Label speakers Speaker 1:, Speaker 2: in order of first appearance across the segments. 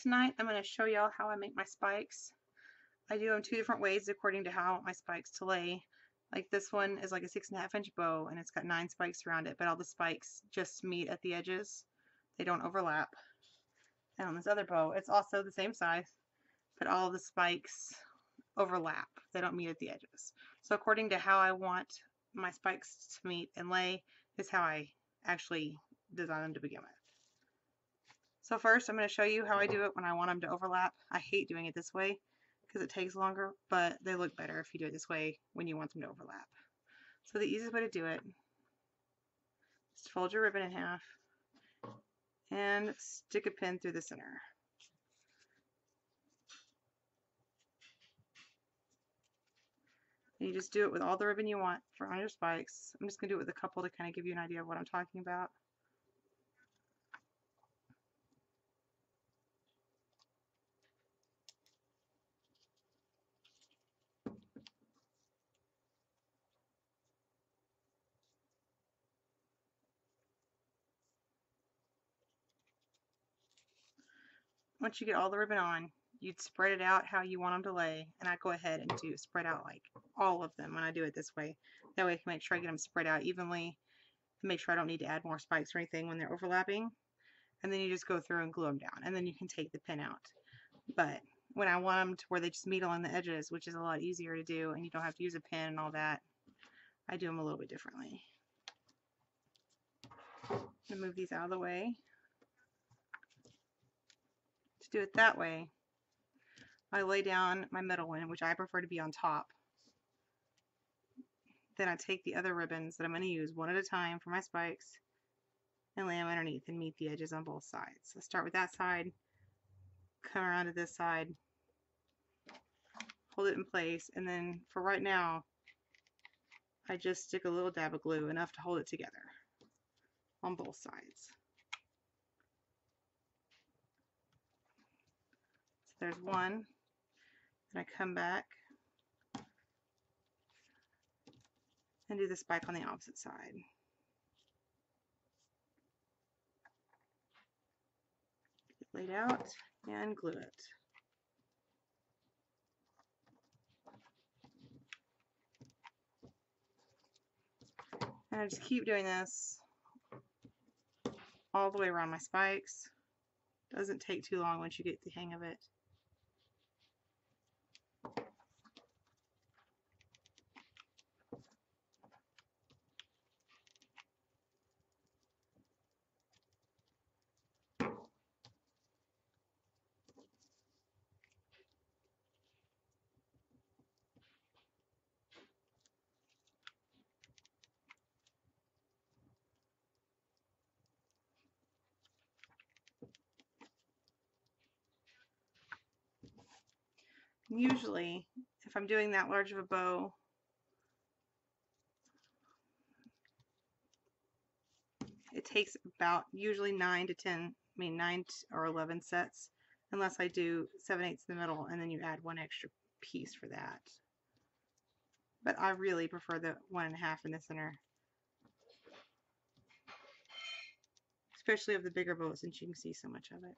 Speaker 1: Tonight I'm going to show y'all how I make my spikes. I do them two different ways according to how I want my spikes to lay. Like this one is like a 6.5 inch bow and it's got 9 spikes around it, but all the spikes just meet at the edges. They don't overlap. And on this other bow, it's also the same size, but all of the spikes overlap. They don't meet at the edges. So according to how I want my spikes to meet and lay is how I actually design them to begin with. So first I'm going to show you how I do it when I want them to overlap. I hate doing it this way because it takes longer, but they look better if you do it this way when you want them to overlap. So the easiest way to do it is to fold your ribbon in half and stick a pin through the center. And you just do it with all the ribbon you want for on your spikes. I'm just going to do it with a couple to kind of give you an idea of what I'm talking about. Once you get all the ribbon on, you'd spread it out how you want them to lay, and I go ahead and do spread out like all of them when I do it this way. That way I can make sure I get them spread out evenly and make sure I don't need to add more spikes or anything when they're overlapping. And then you just go through and glue them down, and then you can take the pin out. But when I want them to where they just meet along the edges, which is a lot easier to do and you don't have to use a pin and all that, I do them a little bit differently. I'm going to move these out of the way. To do it that way, I lay down my middle one, which I prefer to be on top. Then I take the other ribbons that I'm going to use one at a time for my spikes and lay them underneath and meet the edges on both sides. So start with that side, come around to this side, hold it in place, and then for right now, I just stick a little dab of glue, enough to hold it together on both sides. So there's one, and I come back and do the spike on the opposite side. Get it laid out and glue it. And I just keep doing this all the way around my spikes. Doesn't take too long once you get the hang of it. Usually, if I'm doing that large of a bow, it takes about usually 9 or 11 sets, unless I do 7/8 in the middle and then you add one extra piece for that. But I really prefer the 1.5 in the center, especially of the bigger bows since you can see so much of it.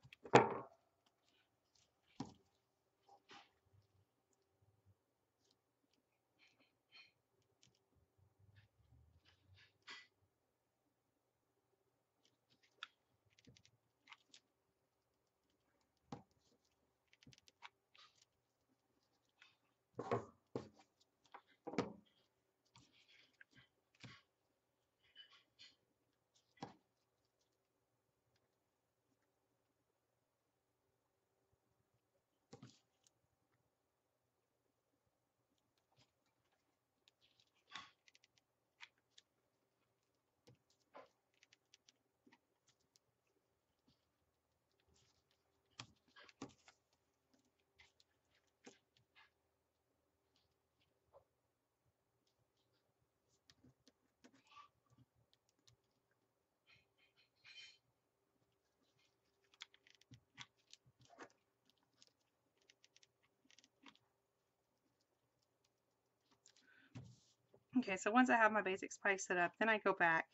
Speaker 1: Okay, so once I have my basic spikes set up, then I go back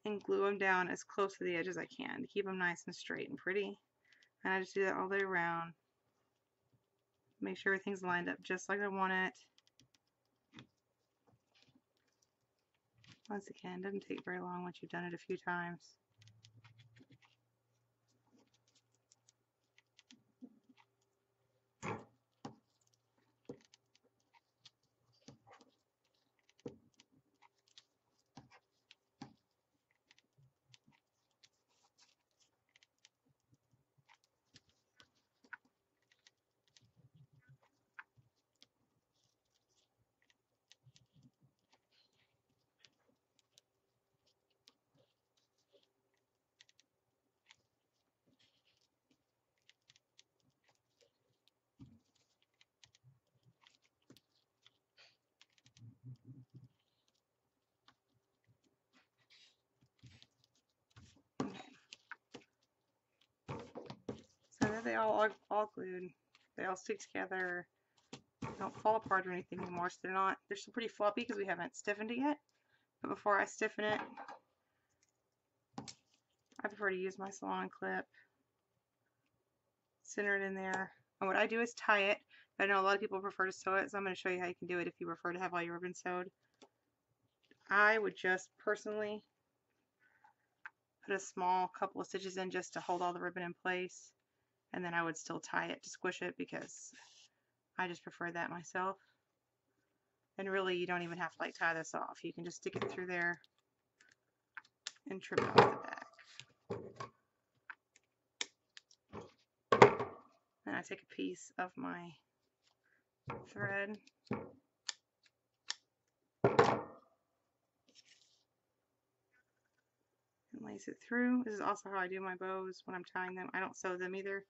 Speaker 1: and glue them down as close to the edge as I can to keep them nice and straight and pretty. And I just do that all the way around. Make sure everything's lined up just like I want it. Once again, it doesn't take very long once you've done it a few times. So now they all glued. They all stick together. They don't fall apart or anything anymore. So they're still pretty floppy because we haven't stiffened it yet. But before I stiffen it, I prefer to use my salon clip. Center it in there. And what I do is tie it. I know a lot of people prefer to sew it, so I'm going to show you how you can do it if you prefer to have all your ribbon sewed. I would just personally put a small couple of stitches in just to hold all the ribbon in place, and then I would still tie it to squish it because I just prefer that myself. And really, you don't even have to like tie this off. You can just stick it through there and trim it off the back. Then I take a piece of my thread and lace it through. This is also how I do my bows when I'm tying them. I don't sew them either.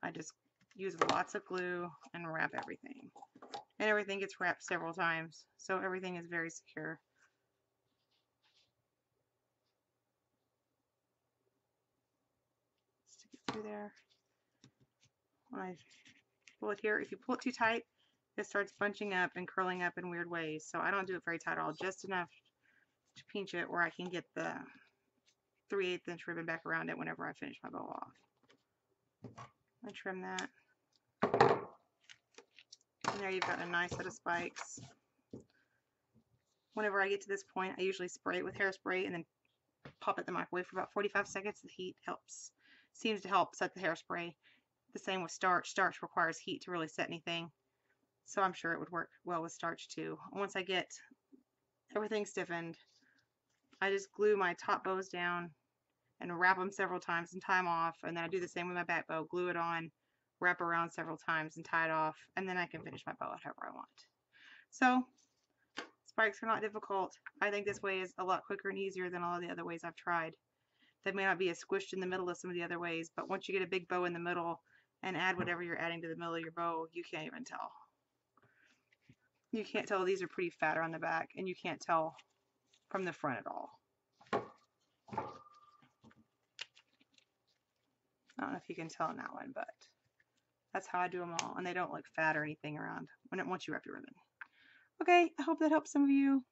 Speaker 1: I just use lots of glue and wrap everything. And everything gets wrapped several times, so everything is very secure. Stick it through there. When I pull it here, if you pull it too tight, it starts bunching up and curling up in weird ways. So I don't do it very tight at all, just enough to pinch it where I can get the 3/8 inch ribbon back around it whenever I finish my bow off. I trim that. And there you've got a nice set of spikes. Whenever I get to this point, I usually spray it with hairspray and then pop it in the microwave for about 45 seconds. The heat seems to help set the hairspray. The same with starch. Starch requires heat to really set anything, so I'm sure it would work well with starch too. Once I get everything stiffened, I just glue my top bows down and wrap them several times and tie them off, and then I do the same with my back bow. Glue it on, wrap around several times and tie it off, and then I can finish my bow however I want. So spikes are not difficult. I think this way is a lot quicker and easier than all the other ways I've tried. They may not be as squished in the middle as some of the other ways, but once you get a big bow in the middle and add whatever you're adding to the middle of your bow, you can't even tell. You can't tell these are pretty fatter on the back, and you can't tell from the front at all. I don't know if you can tell in that one, but that's how I do them all, and they don't look fat or anything around once you wrap your ribbon. Okay, I hope that helps some of you.